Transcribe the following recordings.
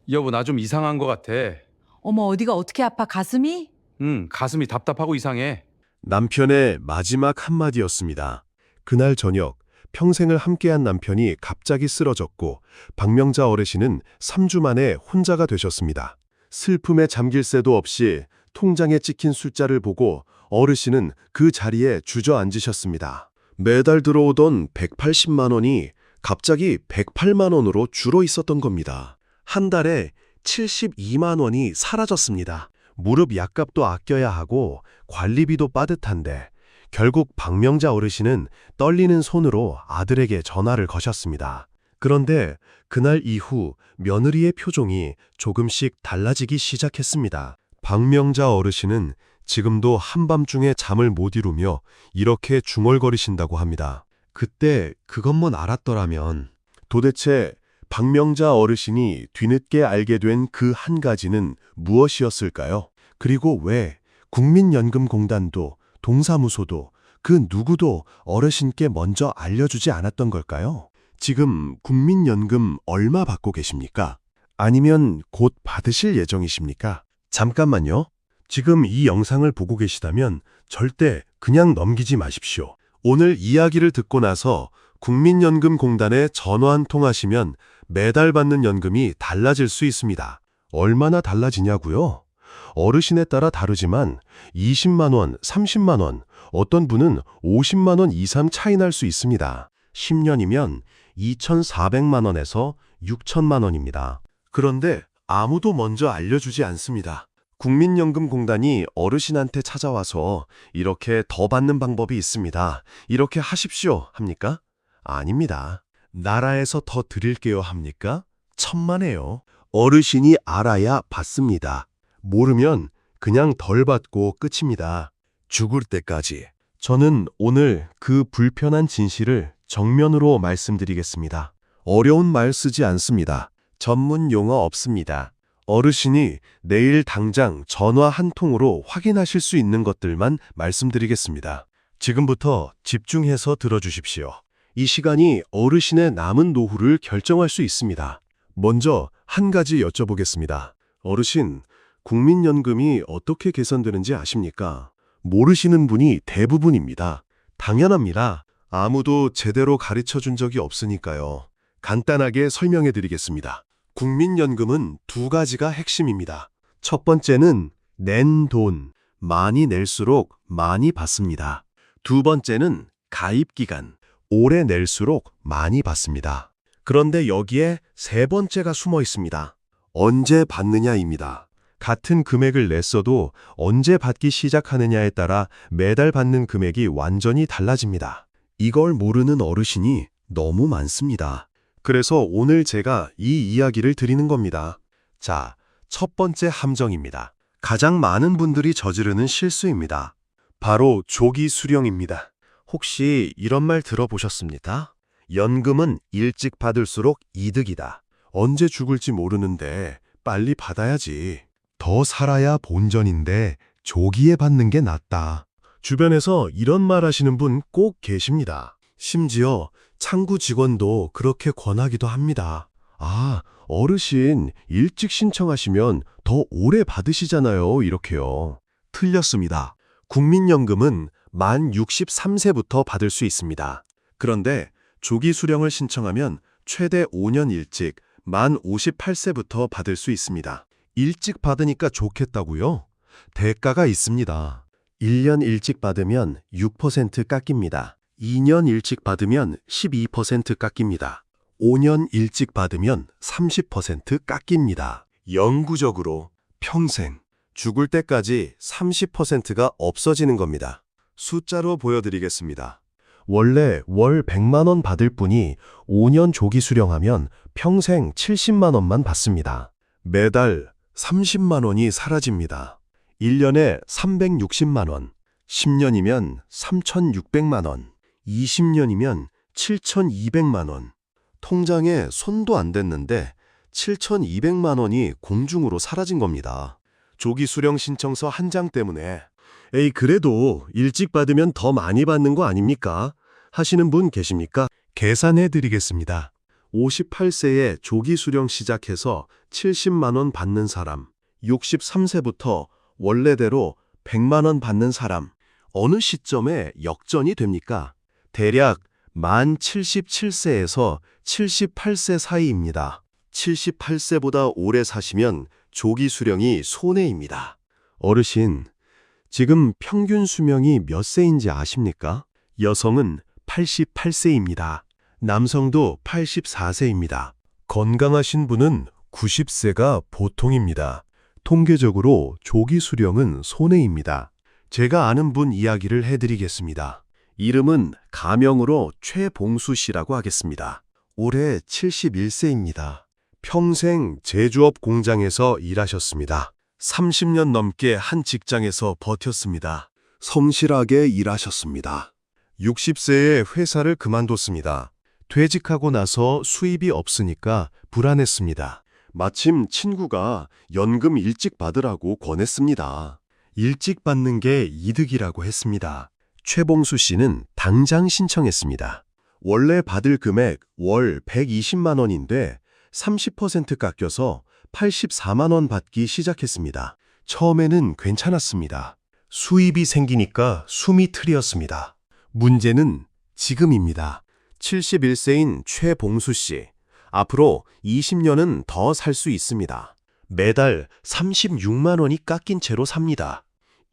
여보, 나 좀 이상한 것 같아. 어머, 어디가 어떻게 아파? 가슴이? 가슴이 답답하고 이상해. 남편의 마지막 한마디였습니다. 그날 저녁 평생을 함께한 남편이 갑자기 쓰러졌고 박명자 어르신은 3주 만에 혼자가 되셨습니다. 슬픔에 잠길 새도 없이 통장에 찍힌 숫자를 보고 어르신은 그 자리에 주저앉으셨습니다. 매달 들어오던 180만 원이 갑자기 108만 원으로 줄어 있었던 겁니다. 한 달에 72만 원이 사라졌습니다. 무릎 약값도 아껴야 하고 관리비도 빠듯한데 결국 박명자 어르신은 떨리는 손으로 아들에게 전화를 거셨습니다. 그런데 그날 이후 며느리의 표정이 조금씩 달라지기 시작했습니다. 박명자 어르신은 지금도 한밤중에 잠을 못 이루며 이렇게 중얼거리신다고 합니다. 그때 그것만 알았더라면. 도대체 박명자 어르신이 뒤늦게 알게 된 그 한 가지는 무엇이었을까요? 그리고 왜 국민연금공단도 동사무소도 그 누구도 어르신께 먼저 알려주지 않았던 걸까요? 지금 국민연금 얼마 받고 계십니까? 아니면 곧 받으실 예정이십니까? 잠깐만요. 지금 이 영상을 보고 계시다면 절대 그냥 넘기지 마십시오. 오늘 이야기를 듣고 나서 국민연금공단에 전화 한 통 하시면 매달 받는 연금이 달라질 수 있습니다. 얼마나 달라지냐고요? 어르신에 따라 다르지만 20만 원, 30만 원, 어떤 분은 50만 원 이상 차이 날 수 있습니다. 10년이면 2,400만 원에서 6천만 원입니다. 그런데 아무도 먼저 알려주지 않습니다. 국민연금공단이 어르신한테 찾아와서 이렇게 더 받는 방법이 있습니다. 이렇게 하십시오 합니까? 아닙니다. 나라에서 더 드릴게요 합니까? 천만에요. 어르신이 알아야 받습니다. 모르면 그냥 덜 받고 끝입니다. 죽을 때까지. 저는 오늘 그 불편한 진실을 정면으로 말씀드리겠습니다. 어려운 말 쓰지 않습니다. 전문 용어 없습니다. 어르신이 내일 당장 전화 한 통으로 확인하실 수 있는 것들만 말씀드리겠습니다. 지금부터 집중해서 들어주십시오. 이 시간이 어르신의 남은 노후를 결정할 수 있습니다. 먼저 한 가지 여쭤보겠습니다. 어르신, 국민연금이 어떻게 계산되는지 아십니까? 모르시는 분이 대부분입니다. 당연합니다. 아무도 제대로 가르쳐 준 적이 없으니까요. 간단하게 설명해 드리겠습니다. 국민연금은 두 가지가 핵심입니다. 첫 번째는 낸 돈, 많이 낼수록 많이 받습니다. 두 번째는 가입기간, 오래 낼수록 많이 받습니다. 그런데 여기에 세 번째가 숨어 있습니다. 언제 받느냐입니다. 같은 금액을 냈어도 언제 받기 시작하느냐에 따라 매달 받는 금액이 완전히 달라집니다. 이걸 모르는 어르신이 너무 많습니다. 그래서 오늘 제가 이 이야기를 드리는 겁니다. 자, 첫 번째 함정입니다. 가장 많은 분들이 저지르는 실수입니다. 바로 조기 수령입니다. 혹시 이런 말 들어보셨습니까? 연금은 일찍 받을수록 이득이다. 언제 죽을지 모르는데 빨리 받아야지. 더 살아야 본전인데 조기에 받는 게 낫다. 주변에서 이런 말 하시는 분 꼭 계십니다. 심지어 창구 직원도 그렇게 권하기도 합니다. 아, 어르신 일찍 신청하시면 더 오래 받으시잖아요. 이렇게요. 틀렸습니다. 국민연금은 만 63세부터 받을 수 있습니다. 그런데 조기 수령을 신청하면 최대 5년 일찍 만 58세부터 받을 수 있습니다. 일찍 받으니까 좋겠다고요? 대가가 있습니다. 1년 일찍 받으면 6% 깎입니다. 2년 일찍 받으면 12% 깎입니다. 5년 일찍 받으면 30% 깎입니다. 영구적으로 평생 죽을 때까지 30%가 없어지는 겁니다. 숫자로 보여드리겠습니다. 원래 월 100만 원 받을 분이 5년 조기 수령하면 평생 70만 원만 받습니다. 매달 30만 원이 사라집니다. 1년에 360만 원, 10년이면 3,600만 원, 20년이면 7,200만 원. 통장에 손도 안 댔는데 7,200만 원이 공중으로 사라진 겁니다. 조기 수령 신청서 한 장 때문에. 에이, 그래도 일찍 받으면 더 많이 받는 거 아닙니까? 하시는 분 계십니까? 계산해 드리겠습니다. 58세에 조기 수령 시작해서 70만 원 받는 사람, 63세부터 원래대로 100만 원 받는 사람, 어느 시점에 역전이 됩니까? 대략 만 77세에서 78세 사이입니다. 78세보다 오래 사시면 조기 수령이 손해입니다. 어르신, 지금 평균 수명이 몇 세인지 아십니까? 여성은 88세입니다. 남성도 84세입니다. 건강하신 분은 90세가 보통입니다. 통계적으로 조기 수령은 손해입니다. 제가 아는 분 이야기를 해드리겠습니다. 이름은 가명으로 최봉수 씨라고 하겠습니다. 올해 71세입니다. 평생 제조업 공장에서 일하셨습니다. 30년 넘게 한 직장에서 버텼습니다. 성실하게 일하셨습니다. 60세에 회사를 그만뒀습니다. 퇴직하고 나서 수입이 없으니까 불안했습니다. 마침 친구가 연금 일찍 받으라고 권했습니다. 일찍 받는 게 이득이라고 했습니다. 최봉수 씨는 당장 신청했습니다. 원래 받을 금액 월 120만 원인데 30% 깎여서 84만 원 받기 시작했습니다. 처음에는 괜찮았습니다. 수입이 생기니까 숨이 트였습니다. 문제는 지금입니다. 71세인 최봉수 씨. 앞으로 20년은 더 살 수 있습니다. 매달 36만 원이 깎인 채로 삽니다.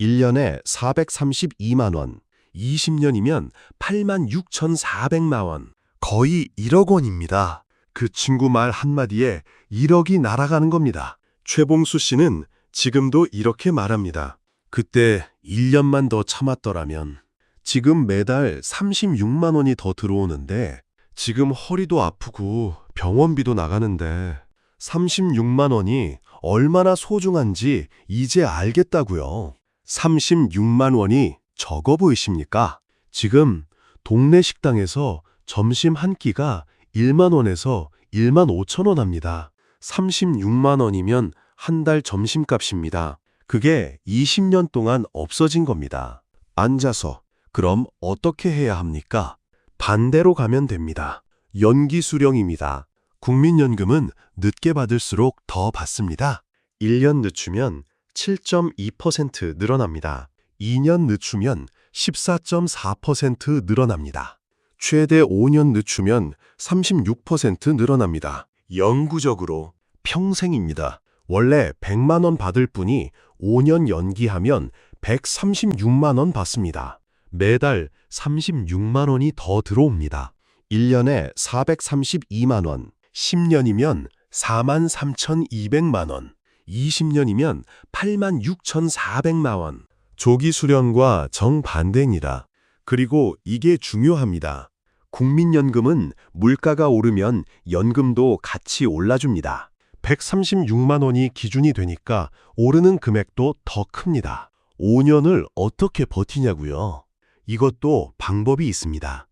1년에 432만 원. 20년이면 8만 6,400만 원. 거의 1억 원입니다. 그 친구 말 한마디에 1억이 날아가는 겁니다. 최봉수 씨는 지금도 이렇게 말합니다. 그때 1년만 더 참았더라면 지금 매달 36만 원이 더 들어오는데 지금 허리도 아프고 병원비도 나가는데 36만 원이 얼마나 소중한지 이제 알겠다고요. 36만 원이 적어 보이십니까? 지금 동네 식당에서 점심 한 끼가 1만 원에서 1만 5천 원 합니다. 36만 원이면 한 달 점심값입니다. 그게 20년 동안 없어진 겁니다. 앉아서 그럼 어떻게 해야 합니까? 반대로 가면 됩니다. 연기 수령입니다. 국민연금은 늦게 받을수록 더 받습니다. 1년 늦추면 7.2% 늘어납니다. 2년 늦추면 14.4% 늘어납니다. 최대 5년 늦추면 36% 늘어납니다. 영구적으로 평생입니다. 원래 100만 원 받을 분이 5년 연기하면 136만 원 받습니다. 매달 36만 원이 더 들어옵니다. 1년에 432만 원, 10년이면 4만 3,200만 원, 20년이면 8만 6,400만 원. 조기 수령과 정반대입니다. 그리고 이게 중요합니다. 국민연금은 물가가 오르면 연금도 같이 올라줍니다. 136만 원이 기준이 되니까 오르는 금액도 더 큽니다. 5년을 어떻게 버티냐고요? 이것도 방법이 있습니다.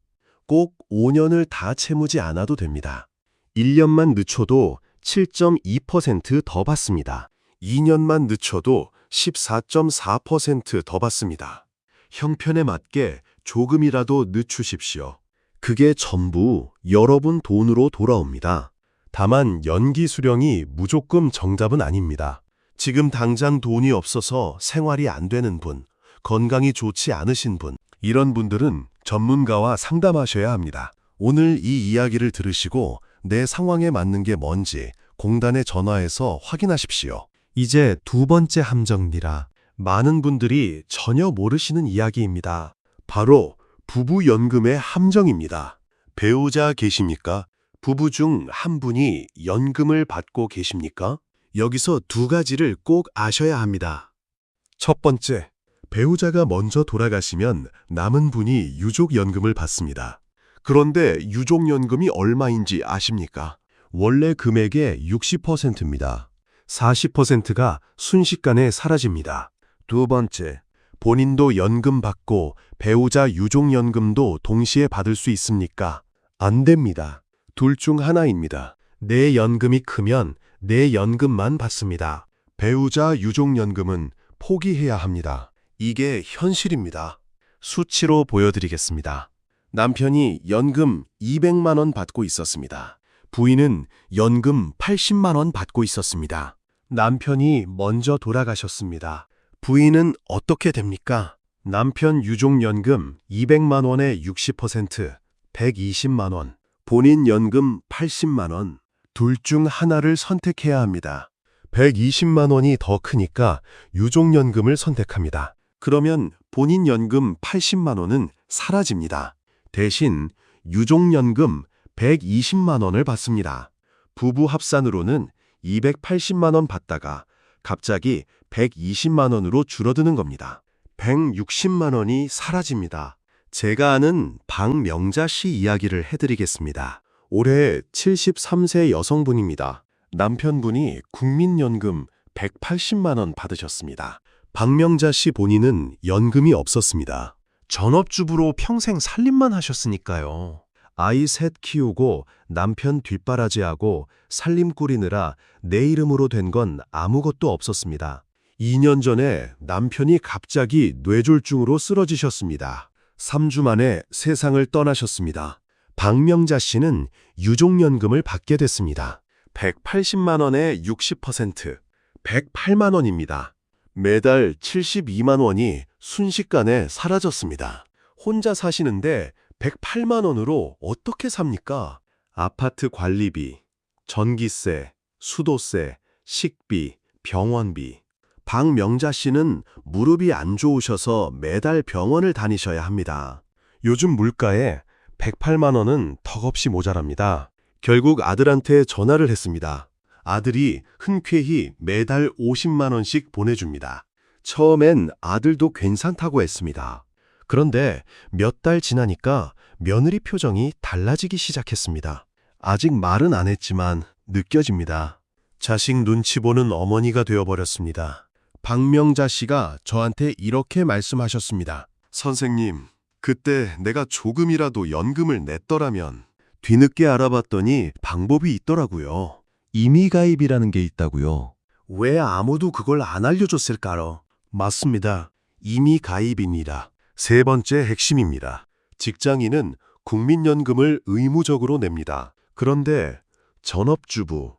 꼭 5년을 다 채무지 않아도 됩니다. 1년만 늦춰도 7.2% 더 받습니다. 2년만 늦춰도 14.4% 더 받습니다. 형편에 맞게 조금이라도 늦추십시오. 그게 전부 여러분 돈으로 돌아옵니다. 다만 연기 수령이 무조건 정답은 아닙니다. 지금 당장 돈이 없어서 생활이 안 되는 분, 건강이 좋지 않으신 분, 이런 분들은 전문가와 상담하셔야 합니다. 오늘 이 이야기를 들으시고 내 상황에 맞는 게 뭔지 공단에 전화해서 확인하십시오. 이제 두 번째 함정이라 많은 분들이 전혀 모르시는 이야기입니다. 바로 부부연금의 함정입니다. 배우자 계십니까? 부부 중 한 분이 연금을 받고 계십니까? 여기서 두 가지를 꼭 아셔야 합니다. 첫 번째, 배우자가 먼저 돌아가시면 남은 분이 유족연금을 받습니다. 그런데 유족연금이 얼마인지 아십니까? 원래 금액의 60%입니다. 40%가 순식간에 사라집니다. 두 번째, 본인도 연금 받고 배우자 유족연금도 동시에 받을 수 있습니까? 안 됩니다. 둘 중 하나입니다. 내 연금이 크면 내 연금만 받습니다. 배우자 유족연금은 포기해야 합니다. 이게 현실입니다. 수치로 보여드리겠습니다. 남편이 연금 200만 원 받고 있었습니다. 부인은 연금 80만 원 받고 있었습니다. 남편이 먼저 돌아가셨습니다. 부인은 어떻게 됩니까? 남편 유족연금 200만 원의 60%, 120만 원. 본인 연금 80만 원. 둘 중 하나를 선택해야 합니다. 120만 원이 더 크니까 유족연금을 선택합니다. 그러면 본인 연금 80만 원은 사라집니다. 대신 유족연금 120만 원을 받습니다. 부부 합산으로는 280만 원 받다가 갑자기 120만 원으로 줄어드는 겁니다. 160만 원이 사라집니다. 제가 아는 박명자 씨 이야기를 해드리겠습니다. 올해 73세 여성분입니다. 남편분이 국민연금 180만 원 받으셨습니다. 박명자 씨 본인은 연금이 없었습니다. 전업주부로 평생 살림만 하셨으니까요. 아이 셋 키우고 남편 뒷바라지하고 살림 꾸리느라 내 이름으로 된 건 아무것도 없었습니다. 2년 전에 남편이 갑자기 뇌졸중으로 쓰러지셨습니다. 3주 만에 세상을 떠나셨습니다. 박명자 씨는 유족연금을 받게 됐습니다. 180만 원의 60%, 108만 원입니다. 매달 72만 원이 순식간에 사라졌습니다. 혼자 사시는데 108만 원으로 어떻게 삽니까? 아파트 관리비, 전기세, 수도세, 식비, 병원비. 박명자 씨는 무릎이 안 좋으셔서 매달 병원을 다니셔야 합니다. 요즘 물가에 108만 원은 턱없이 모자랍니다. 결국 아들한테 전화를 했습니다. 아들이 흔쾌히 매달 50만 원씩 보내줍니다. 처음엔 아들도 괜찮다고 했습니다. 그런데 몇 달 지나니까 며느리 표정이 달라지기 시작했습니다. 아직 말은 안 했지만 느껴집니다. 자식 눈치 보는 어머니가 되어버렸습니다. 박명자 씨가 저한테 이렇게 말씀하셨습니다. 선생님, 그때 내가 조금이라도 연금을 냈더라면. 뒤늦게 알아봤더니 방법이 있더라고요. 임의가입이라는 게 있다고요. 왜 아무도 그걸 안 알려줬을까요? 맞습니다. 임의가입입니다. 세 번째 핵심입니다. 직장인은 국민연금을 의무적으로 냅니다. 그런데 전업주부,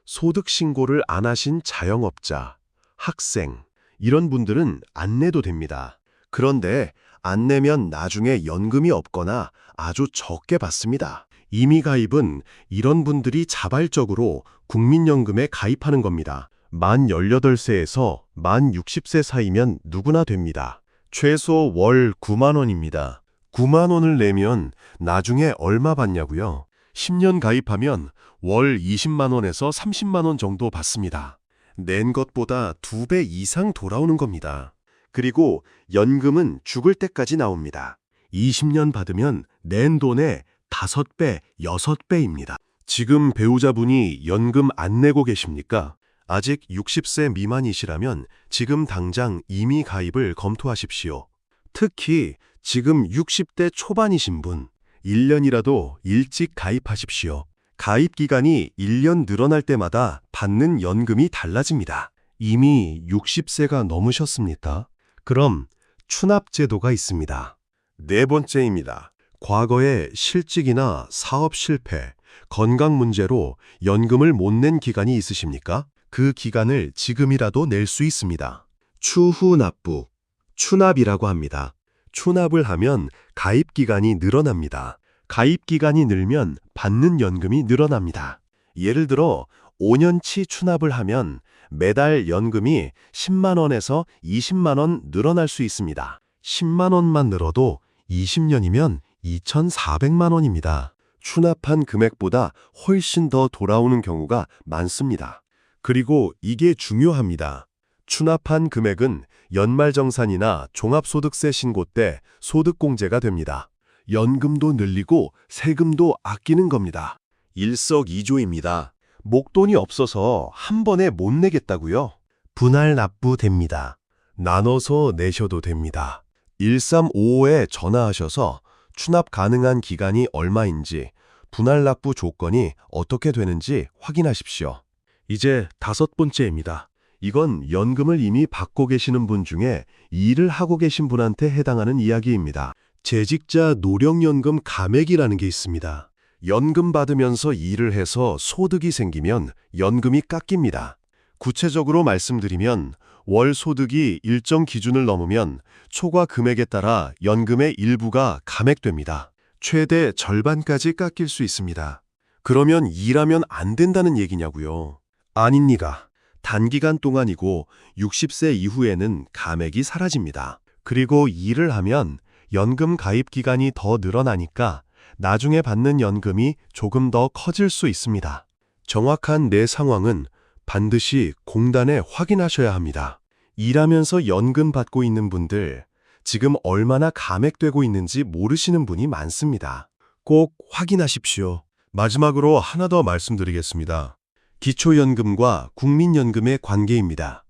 소득신고를 안 하신 자영업자, 학생, 이런 분들은 안 내도 됩니다. 그런데 안 내면 나중에 연금이 없거나 아주 적게 받습니다. 임의가입은 이런 분들이 자발적으로 국민연금에 가입하는 겁니다. 만 18세에서 만 60세 사이면 누구나 됩니다. 최소 월 9만 원입니다. 9만 원을 내면 나중에 얼마 받냐고요? 10년 가입하면 월 20만 원에서 30만 원 정도 받습니다. 낸 것보다 2배 이상 돌아오는 겁니다. 그리고 연금은 죽을 때까지 나옵니다. 20년 받으면 낸 돈의 5배, 6배입니다. 지금 배우자분이 연금 안 내고 계십니까? 아직 60세 미만이시라면 지금 당장 임의 가입을 검토하십시오. 특히 지금 60대 초반이신 분, 1년이라도 일찍 가입하십시오. 가입 기간이 1년 늘어날 때마다 받는 연금이 달라집니다. 이미 60세가 넘으셨습니까? 그럼 추납제도가 있습니다. 네 번째입니다. 과거에 실직이나 사업 실패, 건강 문제로 연금을 못 낸 기간이 있으십니까? 그 기간을 지금이라도 낼 수 있습니다. 추후납부, 추납이라고 합니다. 추납을 하면 가입 기간이 늘어납니다. 가입 기간이 늘면 받는 연금이 늘어납니다. 예를 들어 5년치 추납을 하면 매달 연금이 10만 원에서 20만 원 늘어날 수 있습니다. 10만 원만 늘어도 20년이면 2,400만 원입니다. 추납한 금액보다 훨씬 더 돌아오는 경우가 많습니다. 그리고 이게 중요합니다. 추납한 금액은 연말정산이나 종합소득세 신고 때 소득공제가 됩니다. 연금도 늘리고 세금도 아끼는 겁니다. 일석이조입니다. 목돈이 없어서 한 번에 못 내겠다고요? 분할 납부됩니다. 나눠서 내셔도 됩니다. 1355에 전화하셔서 추납 가능한 기간이 얼마인지, 분할 납부 조건이 어떻게 되는지 확인하십시오. 이제 5번째입니다. 이건 연금을 이미 받고 계시는 분 중에 일을 하고 계신 분한테 해당하는 이야기입니다. 재직자 노령연금 감액이라는 게 있습니다. 연금 받으면서 일을 해서 소득이 생기면 연금이 깎입니다. 구체적으로 말씀드리면 월 소득이 일정 기준을 넘으면 초과 금액에 따라 연금의 일부가 감액됩니다. 최대 절반까지 깎일 수 있습니다. 그러면 일하면 안 된다는 얘기냐고요? 아닙니다. 단기간 동안이고 60세 이후에는 감액이 사라집니다. 그리고 일을 하면 연금 가입 기간이 더 늘어나니까 나중에 받는 연금이 조금 더 커질 수 있습니다. 정확한 내 상황은 반드시 공단에 확인하셔야 합니다. 일하면서 연금 받고 있는 분들, 지금 얼마나 감액되고 있는지 모르시는 분이 많습니다. 꼭 확인하십시오. 마지막으로 하나 더 말씀드리겠습니다. 기초연금과 국민연금의 관계입니다.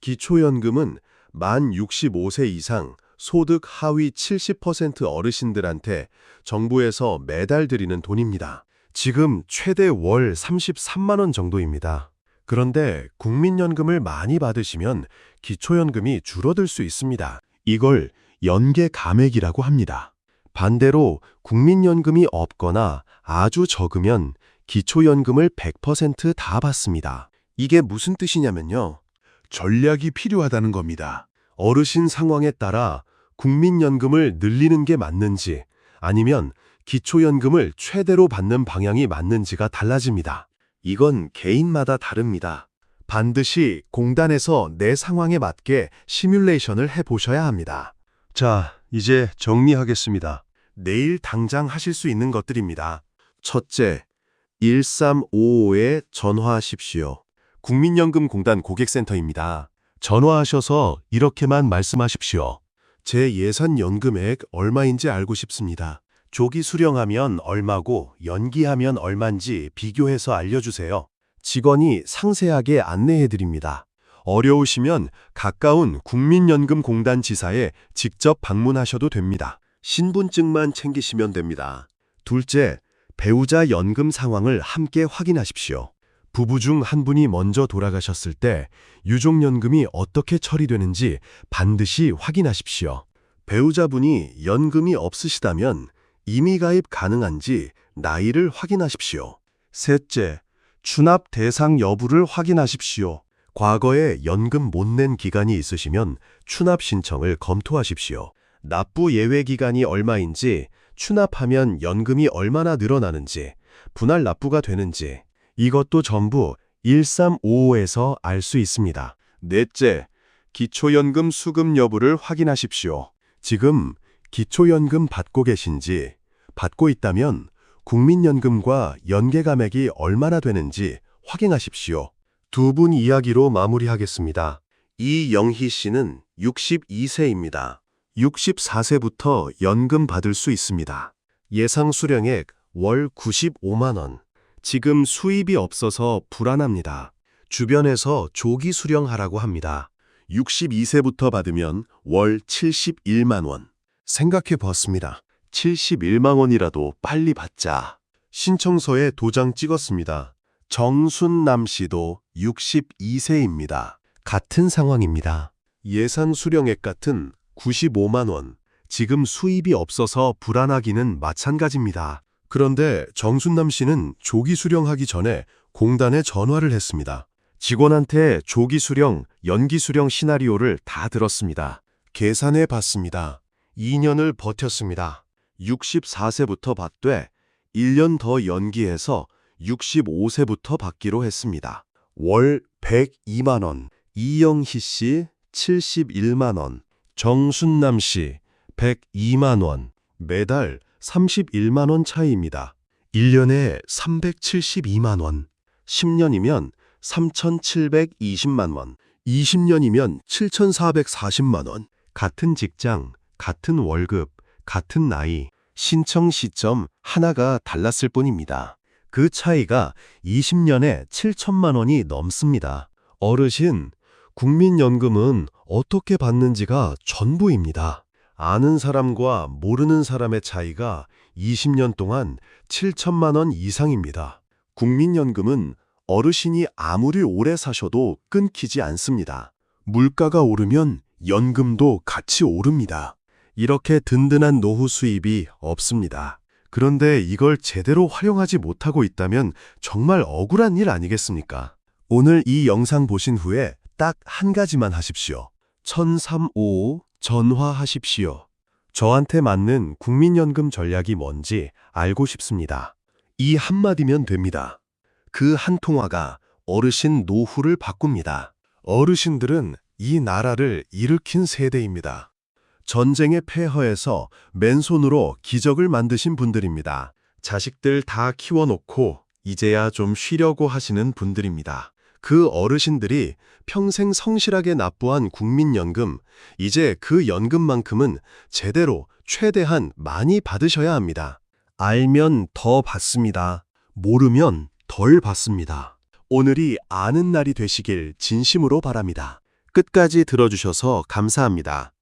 기초연금은 만 65세 이상 소득 하위 70% 어르신들한테 정부에서 매달 드리는 돈입니다. 지금 최대 월 33만 원 정도입니다. 그런데 국민연금을 많이 받으시면 기초연금이 줄어들 수 있습니다. 이걸 연계 감액이라고 합니다. 반대로 국민연금이 없거나 아주 적으면 기초연금을 100% 다 받습니다. 이게 무슨 뜻이냐면요. 전략이 필요하다는 겁니다. 어르신 상황에 따라 국민연금을 늘리는 게 맞는지 아니면 기초연금을 최대로 받는 방향이 맞는지가 달라집니다. 이건 개인마다 다릅니다. 반드시 공단에서 내 상황에 맞게 시뮬레이션을 해보셔야 합니다. 자, 이제 정리하겠습니다. 내일 당장 하실 수 있는 것들입니다. 첫째, 1355에 전화하십시오. 국민연금공단 고객센터입니다. 전화하셔서 이렇게만 말씀하십시오. 제 예산 연금액 얼마인지 알고 싶습니다. 조기 수령하면 얼마고 연기하면 얼마인지 비교해서 알려주세요. 직원이 상세하게 안내해드립니다. 어려우시면 가까운 국민연금공단 지사에 직접 방문하셔도 됩니다. 신분증만 챙기시면 됩니다. 둘째, 배우자 연금 상황을 함께 확인하십시오. 부부 중 한 분이 먼저 돌아가셨을 때 유족연금이 어떻게 처리되는지 반드시 확인하십시오. 배우자분이 연금이 없으시다면 임의 가입 가능한지 나이를 확인하십시오. 셋째, 추납 대상 여부를 확인하십시오. 과거에 연금 못 낸 기간이 있으시면 추납 신청을 검토하십시오. 납부 예외 기간이 얼마인지, 추납하면 연금이 얼마나 늘어나는지, 분할 납부가 되는지 이것도 전부 1355에서 알 수 있습니다. 넷째, 기초연금 수급 여부를 확인하십시오. 지금 기초연금 받고 계신지, 받고 있다면 국민연금과 연계감액이 얼마나 되는지 확인하십시오. 두 분 이야기로 마무리하겠습니다. 이영희 씨는 62세입니다. 64세부터 연금 받을 수 있습니다. 예상 수령액 월 95만 원. 지금 수입이 없어서 불안합니다. 주변에서 조기 수령하라고 합니다. 62세부터 받으면 월 71만 원. 생각해 봤습니다. 71만 원이라도 빨리 받자. 신청서에 도장 찍었습니다. 정순남 씨도 62세입니다. 같은 상황입니다. 예상 수령액 같은 95만 원. 지금 수입이 없어서 불안하기는 마찬가지입니다. 그런데 정순남 씨는 조기 수령하기 전에 공단에 전화를 했습니다. 직원한테 조기 수령, 연기 수령 시나리오를 다 들었습니다. 계산해 봤습니다. 2년을 버텼습니다. 64세부터 받되 1년 더 연기해서 65세부터 받기로 했습니다. 월 102만 원, 이영희 씨 71만 원, 정순남 씨 102만 원, 매달 31만 원 차이입니다. 1년에 372만 원, 10년이면 3,720만 원, 20년이면 7,440만 원. 같은 직장, 같은 월급, 같은 나이, 신청 시점 하나가 달랐을 뿐입니다. 그 차이가 20년에 7천만 원이 넘습니다. 어르신, 국민연금은 어떻게 받는지가 전부입니다. 아는 사람과 모르는 사람의 차이가 20년 동안 7천만 원 이상입니다. 국민연금은 어르신이 아무리 오래 사셔도 끊기지 않습니다. 물가가 오르면 연금도 같이 오릅니다. 이렇게 든든한 노후 수입이 없습니다. 그런데 이걸 제대로 활용하지 못하고 있다면 정말 억울한 일 아니겠습니까? 오늘 이 영상 보신 후에 딱 한 가지만 하십시오. 1355 전화하십시오. 저한테 맞는 국민연금 전략이 뭔지 알고 싶습니다. 이 한마디면 됩니다. 그 한 통화가 어르신 노후를 바꿉니다. 어르신들은 이 나라를 일으킨 세대입니다. 전쟁의 폐허에서 맨손으로 기적을 만드신 분들입니다. 자식들 다 키워놓고 이제야 좀 쉬려고 하시는 분들입니다. 그 어르신들이 평생 성실하게 납부한 국민연금, 이제 그 연금만큼은 제대로 최대한 많이 받으셔야 합니다. 알면 더 받습니다. 모르면 덜 받습니다. 오늘이 아는 날이 되시길 진심으로 바랍니다. 끝까지 들어주셔서 감사합니다.